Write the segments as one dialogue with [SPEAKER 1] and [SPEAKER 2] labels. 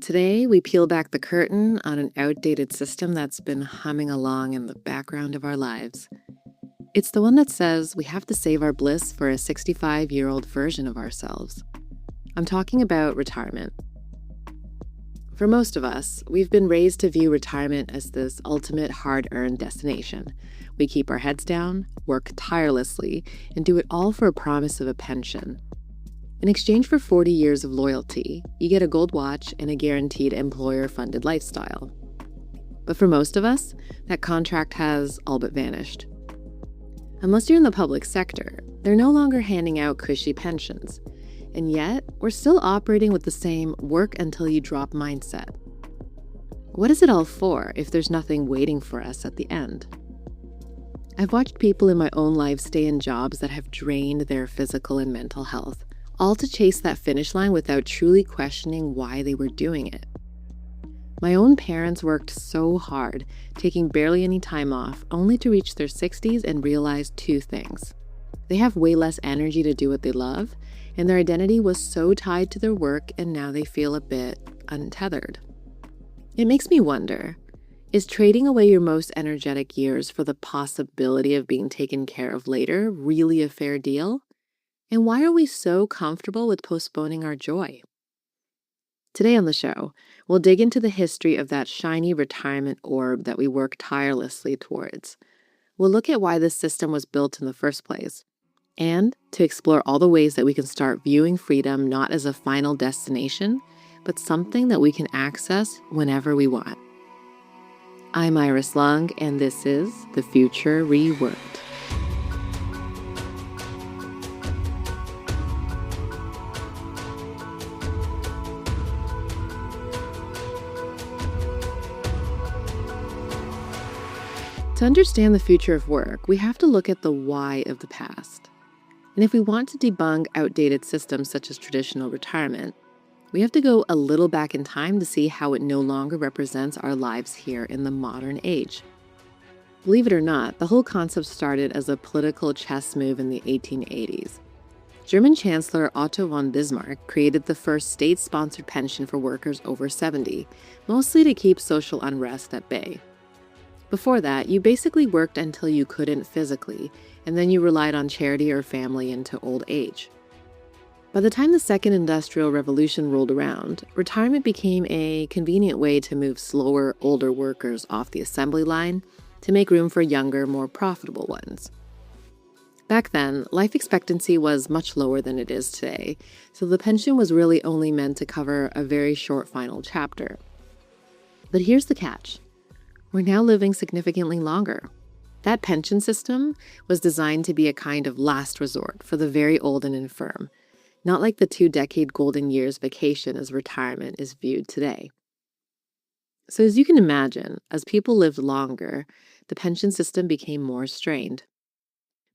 [SPEAKER 1] Today, we peel back the curtain on an outdated system that's been humming along in the background of our lives. It's the one that says we have to save our bliss for a 65-year-old version of ourselves. I'm talking about retirement. For most of us, we've been raised to view retirement as this ultimate hard-earned destination. We keep our heads down, work tirelessly, and do it all for a promise of a pension. In exchange for 40 years of loyalty, you get a gold watch and a guaranteed employer-funded lifestyle. But for most of us, that contract has all but vanished. Unless you're in the public sector, they're no longer handing out cushy pensions. And yet, we're still operating with the same work until you drop mindset. What is it all for if there's nothing waiting for us at the end? I've watched people in my own life stay in jobs that have drained their physical and mental health, all to chase that finish line without truly questioning why they were doing it. My own parents worked so hard, taking barely any time off, only to reach their 60s and realize two things. They have way less energy to do what they love, and their identity was so tied to their work, and now they feel a bit untethered. It makes me wonder, is trading away your most energetic years for the possibility of being taken care of later really a fair deal? And why are we so comfortable with postponing our joy? Today on the show, we'll dig into the history of that shiny retirement orb that we work tirelessly towards. We'll look at why this system was built in the first place, and to explore all the ways that we can start viewing freedom not as a final destination, but something that we can access whenever we want. I'm Iris Lung, and this is The Future Reworked. To understand the future of work, we have to look at the why of the past. And if we want to debunk outdated systems such as traditional retirement, we have to go a little back in time to see how it no longer represents our lives here in the modern age. Believe it or not, the whole concept started as a political chess move in the 1880s. German Chancellor Otto von Bismarck created the first state-sponsored pension for workers over 70, mostly to keep social unrest at bay. Before that, you basically worked until you couldn't physically, and then you relied on charity or family into old age. By the time the Second Industrial Revolution rolled around, retirement became a convenient way to move slower, older workers off the assembly line to make room for younger, more profitable ones. Back then, life expectancy was much lower than it is today, so the pension was really only meant to cover a very short final chapter. But here's the catch. We're now living significantly longer. That pension system was designed to be a kind of last resort for the very old and infirm, not like the 2-decade golden years vacation as retirement is viewed today. So as you can imagine, as people lived longer, the pension system became more strained.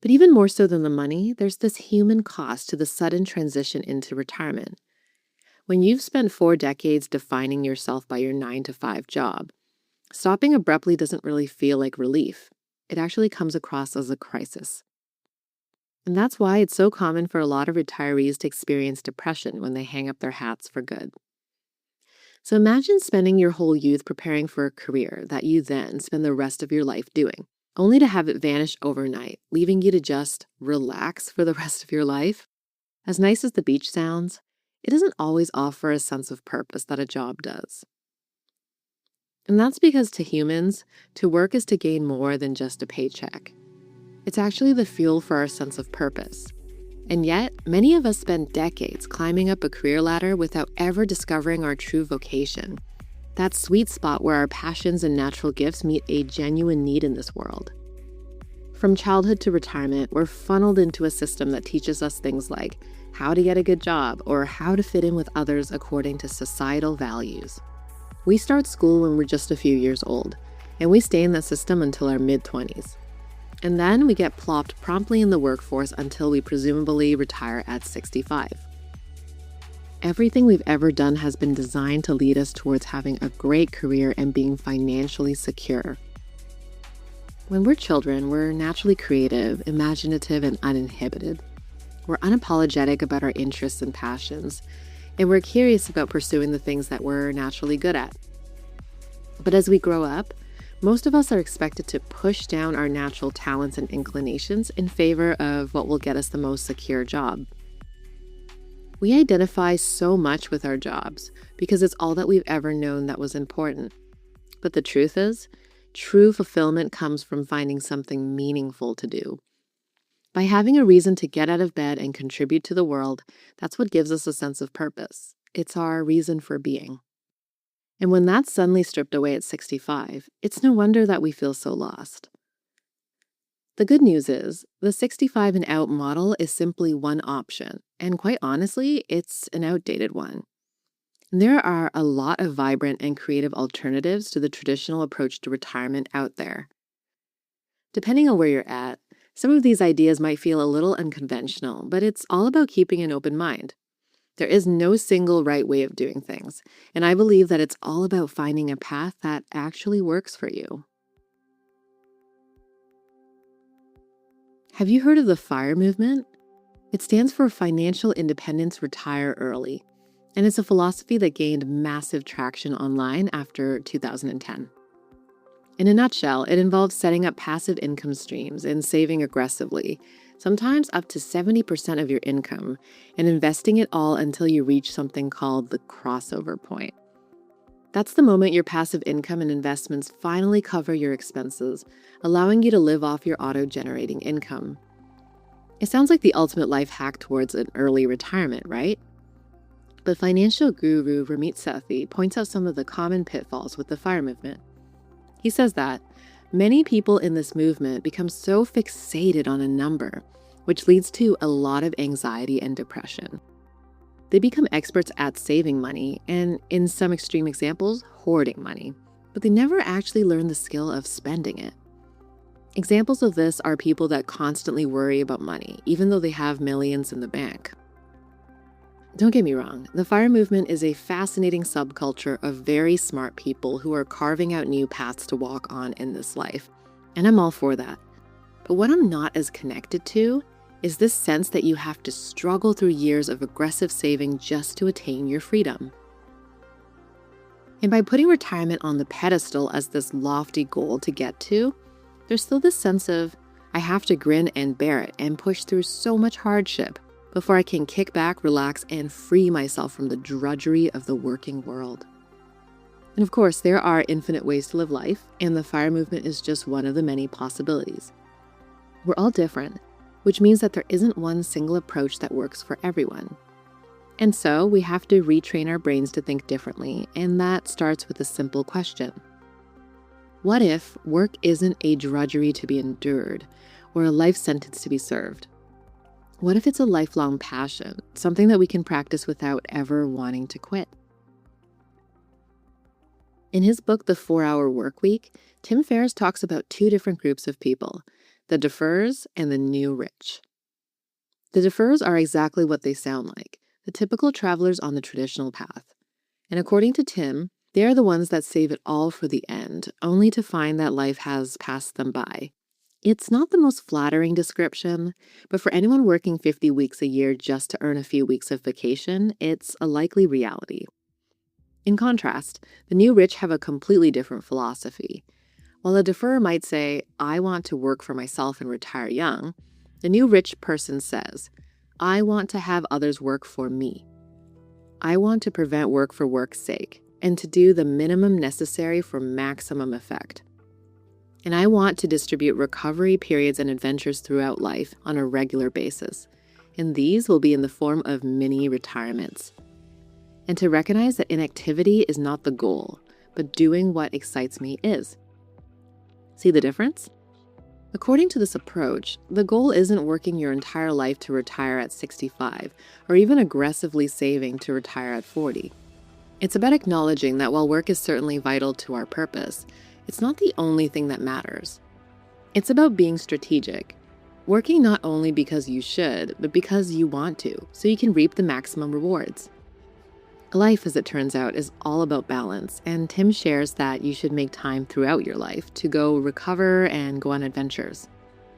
[SPEAKER 1] But even more so than the money, there's this human cost to the sudden transition into retirement. When you've spent 4 decades defining yourself by your 9-to-5 job, stopping abruptly doesn't really feel like relief. It actually comes across as a crisis. And that's why it's so common for a lot of retirees to experience depression when they hang up their hats for good. So imagine spending your whole youth preparing for a career that you then spend the rest of your life doing, only to have it vanish overnight, leaving you to just relax for the rest of your life. As nice as the beach sounds, it doesn't always offer a sense of purpose that a job does. And that's because to humans, to work is to gain more than just a paycheck. It's actually the fuel for our sense of purpose. And yet, many of us spend decades climbing up a career ladder without ever discovering our true vocation. That sweet spot where our passions and natural gifts meet a genuine need in this world. From childhood to retirement, we're funneled into a system that teaches us things like how to get a good job or how to fit in with others according to societal values. We start school when we're just a few years old, and we stay in that system until our mid-20s. And then we get plopped promptly in the workforce until we presumably retire at 65. Everything we've ever done has been designed to lead us towards having a great career and being financially secure. When we're children, we're naturally creative, imaginative, and uninhibited. We're unapologetic about our interests and passions, and we're curious about pursuing the things that we're naturally good at. But as we grow up, most of us are expected to push down our natural talents and inclinations in favor of what will get us the most secure job. We identify so much with our jobs because it's all that we've ever known that was important. But the truth is, true fulfillment comes from finding something meaningful to do. By having a reason to get out of bed and contribute to the world, that's what gives us a sense of purpose. It's our reason for being. And when that's suddenly stripped away at 65, it's no wonder that we feel so lost. The good news is, the 65 and out model is simply one option, and quite honestly, it's an outdated one. There are a lot of vibrant and creative alternatives to the traditional approach to retirement out there. Depending on where you're at, some of these ideas might feel a little unconventional, but it's all about keeping an open mind. There is no single right way of doing things, and I believe that it's all about finding a path that actually works for you. Have you heard of the FIRE movement? It stands for Financial Independence Retire Early, and it's a philosophy that gained massive traction online after 2010. In a nutshell, it involves setting up passive income streams and saving aggressively, sometimes up to 70% of your income, and investing it all until you reach something called the crossover point. That's the moment your passive income and investments finally cover your expenses, allowing you to live off your auto-generating income. It sounds like the ultimate life hack towards an early retirement, right? But financial guru Ramit Sethi points out some of the common pitfalls with the FIRE movement. He says that many people in this movement become so fixated on a number, which leads to a lot of anxiety and depression. They become experts at saving money and, in some extreme examples, hoarding money, but they never actually learn the skill of spending it. Examples of this are people that constantly worry about money, even though they have millions in the bank. Don't get me wrong, the FIRE movement is a fascinating subculture of very smart people who are carving out new paths to walk on in this life, and I'm all for that. But what I'm not as connected to is this sense that you have to struggle through years of aggressive saving just to attain your freedom. And by putting retirement on the pedestal as this lofty goal to get to, there's still this sense of, I have to grin and bear it and push through so much hardship before I can kick back, relax, and free myself from the drudgery of the working world. And of course, there are infinite ways to live life, and the FIRE movement is just one of the many possibilities. We're all different, which means that there isn't one single approach that works for everyone. And so we have to retrain our brains to think differently, and that starts with a simple question. What if work isn't a drudgery to be endured or a life sentence to be served? What if it's a lifelong passion, something that we can practice without ever wanting to quit? In his book, The 4-Hour Workweek, Tim Ferriss talks about two different groups of people, the deferrers and the new rich. The deferrers are exactly what they sound like, the typical travelers on the traditional path. And according to Tim, they are the ones that save it all for the end, only to find that life has passed them by. It's not the most flattering description, but for anyone working 50 weeks a year just to earn a few weeks of vacation, it's a likely reality. In contrast, the new rich have a completely different philosophy. While a deferrer might say, I want to work for myself and retire young, the new rich person says, I want to have others work for me. I want to prevent work for work's sake and to do the minimum necessary for maximum effect. And I want to distribute recovery periods and adventures throughout life on a regular basis. And these will be in the form of mini retirements. And to recognize that inactivity is not the goal, but doing what excites me is. See the difference? According to this approach, the goal isn't working your entire life to retire at 65, or even aggressively saving to retire at 40. It's about acknowledging that while work is certainly vital to our purpose, it's not the only thing that matters. It's about being strategic, working not only because you should, but because you want to, so you can reap the maximum rewards. Life, as it turns out, is all about balance, and Tim shares that you should make time throughout your life to go recover and go on adventures.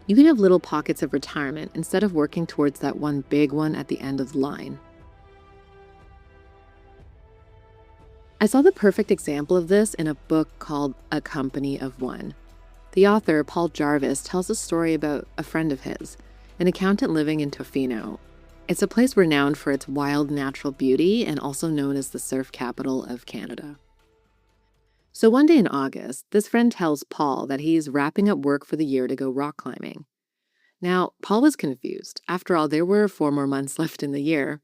[SPEAKER 1] You can have little pockets of retirement instead of working towards that one big one at the end of the line. I saw the perfect example of this in a book called A Company of One. The author, Paul Jarvis, tells a story about a friend of his, an accountant living in Tofino. It's a place renowned for its wild natural beauty and also known as the surf capital of Canada. So one day in August, this friend tells Paul that he's wrapping up work for the year to go rock climbing. Now, Paul was confused. After all, there were 4 more months left in the year.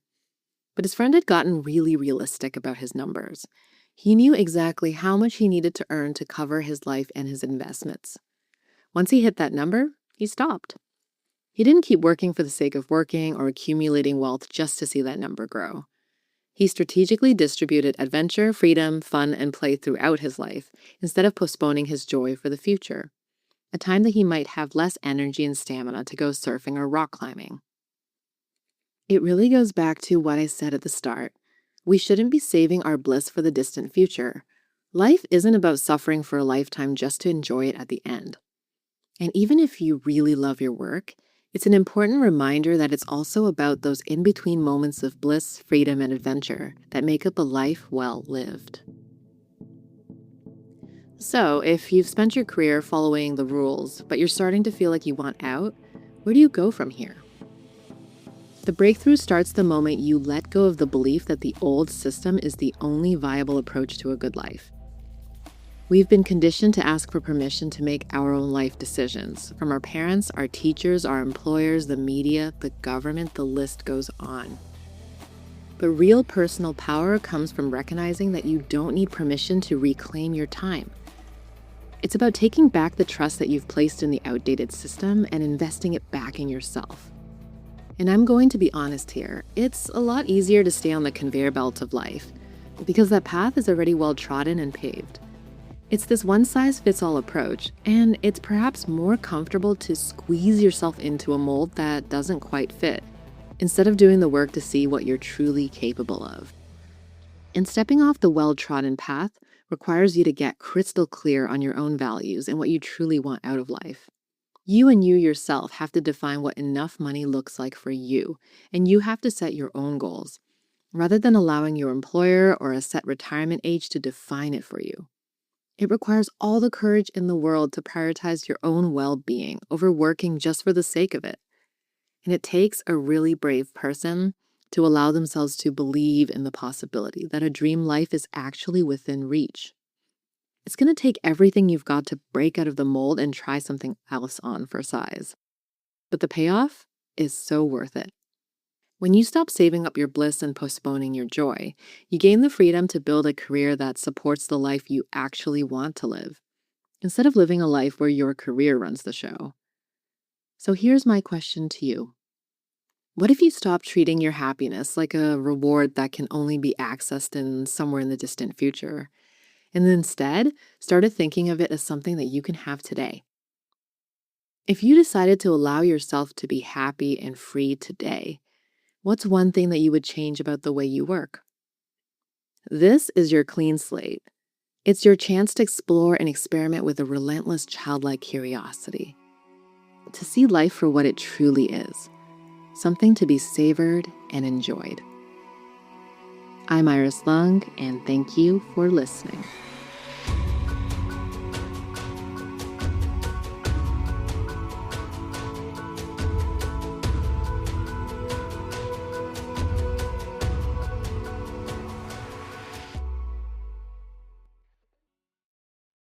[SPEAKER 1] But his friend had gotten really realistic about his numbers. He knew exactly how much he needed to earn to cover his life and his investments. Once he hit that number, he stopped. He didn't keep working for the sake of working or accumulating wealth just to see that number grow. He strategically distributed adventure, freedom, fun, and play throughout his life instead of postponing his joy for the future, a time that he might have less energy and stamina to go surfing or rock climbing. It really goes back to what I said at the start. We shouldn't be saving our bliss for the distant future. Life isn't about suffering for a lifetime just to enjoy it at the end. And even if you really love your work, it's an important reminder that it's also about those in-between moments of bliss, freedom, and adventure that make up a life well lived. So, if you've spent your career following the rules, but you're starting to feel like you want out, where do you go from here? The breakthrough starts the moment you let go of the belief that the old system is the only viable approach to a good life. We've been conditioned to ask for permission to make our own life decisions, from our parents, our teachers, our employers, the media, the government, the list goes on. But real personal power comes from recognizing that you don't need permission to reclaim your time. It's about taking back the trust that you've placed in the outdated system and investing it back in yourself. And I'm going to be honest here, it's a lot easier to stay on the conveyor belt of life because that path is already well trodden and paved. It's this one-size-fits-all approach, and it's perhaps more comfortable to squeeze yourself into a mold that doesn't quite fit, instead of doing the work to see what you're truly capable of. And stepping off the well-trodden path requires you to get crystal clear on your own values and what you truly want out of life. You and you yourself have to define what enough money looks like for you, and you have to set your own goals, rather than allowing your employer or a set retirement age to define it for you. It requires all the courage in the world to prioritize your own well-being over working just for the sake of it. And it takes a really brave person to allow themselves to believe in the possibility that a dream life is actually within reach. It's going to take everything you've got to break out of the mold and try something else on for size. But the payoff is so worth it. When you stop saving up your bliss and postponing your joy, you gain the freedom to build a career that supports the life you actually want to live, instead of living a life where your career runs the show. So here's my question to you. What if you stop treating your happiness like a reward that can only be accessed in somewhere in the distant future, and instead started thinking of it as something that you can have today? If you decided to allow yourself to be happy and free today, what's one thing that you would change about the way you work? This is your clean slate. It's your chance to explore and experiment with a relentless childlike curiosity, to see life for what it truly is, something to be savored and enjoyed. I'm Iris Lung, and thank you for listening.